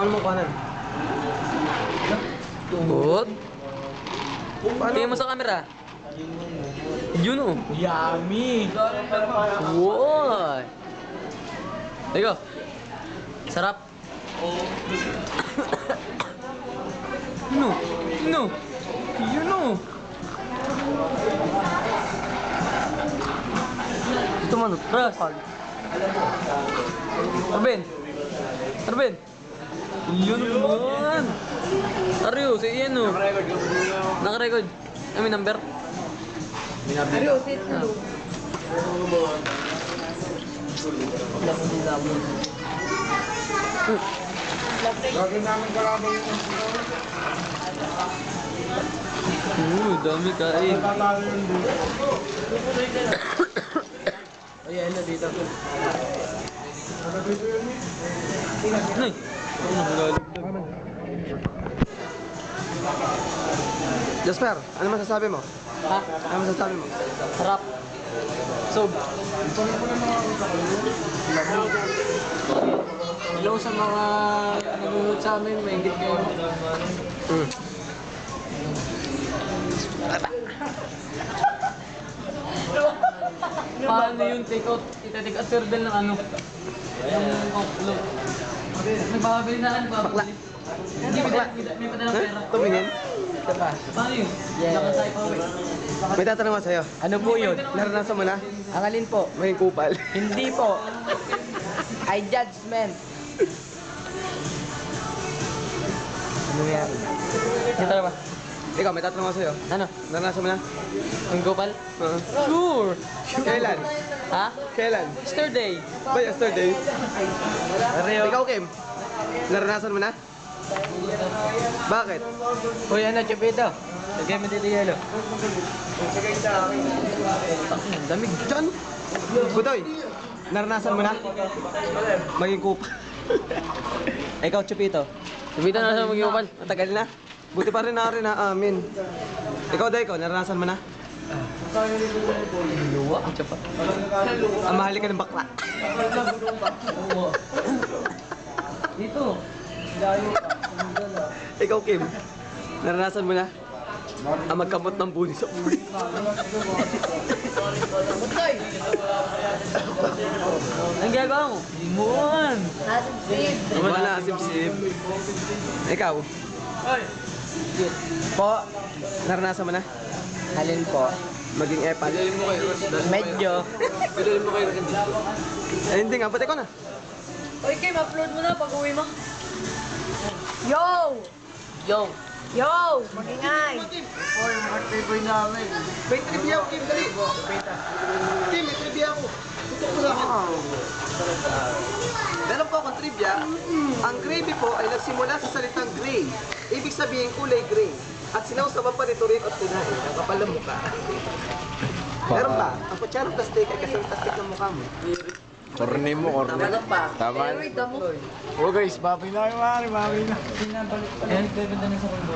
Ano mo kanan? Good. Tingin mo sa camera. Yun o. Yummy! Wow. Ikaw. Sarap. No. No. Yun o. Ito man. Ras. Arben. Arben. Yun naman. Aryo, si Ian o. Naka-record. May number. Aryo, sit mo. Gagawin namin kalabang yung Dami kain. tatalo yung dito. Ayan na dito. Nay. Jasper, ano masasabi mo? Ha? Ano masasabi mo? Sarap. Sob. Hello sa mga nanonood sa amin, may ingit kayo. Paano yung take-out? Ita-take out turtle ng ano? Yung upload. Nagbabili na lang, nagbabili. Hindi, may padalang pera. Tumingin. Paano yun? Nakasay pa uwi. May tatanong ako sa'yo. Ano po yun? Naranasan mo na? Ang alin po? May kupal. Hindi po. I judgment. Ano yan? Ito na ba? Ikaw, may tatanong ako sa'yo. Ano? Naranasan mo na? Ang gopal? Uh-huh. Sure! Kailan? Ha? Kailan? Yesterday. Ba, yesterday? Ikaw, Kim? Naranasan mo na? Bakit? Uy, ano, Chupito? Lagay mo dito yelo. Ang damig. Diyan! Butoy, naranasan mo na? Maging kupal. Ikaw, Chupito. Sabitan na sa maging gopal. Matagal na. Buti pa rin na rin amin. Ikaw, Dayko, naranasan mo na? Luwa. Ang tsapa. Ang mahali ka ng bakla. Dito. Ikaw, Kim, naranasan mo na? Ang magkamot ng buni sa ulo. Ang gagawa mo? Limon. Wala, sip-sip. Ikaw, Po, naranasan mo na? halin po. Maging epal. Medyo. Ay, hindi nga, pati ko na. Oy, Kim, upload mo na pag uwi mo. Yo! Yo. Yo! Magingay! May trivia ako, Kim, dali. Kim, may trivia ako. Tutok ko lang. Meron po akong trivia. Ang gravy po ay nagsimula sa salitang gray. Ibig sabihin kulay gray. At sinausaban pa nito rin at tinahin. Ang kapal ng mukha. Meron ba? Ang kutsarang plastic ay kasing plastic ng mukha mo. Korne mo, korne. Tama. Pero ito mo. Oh guys, baboy na kayo, mari, baboy na. Ayan, bebenta na sa kulbo.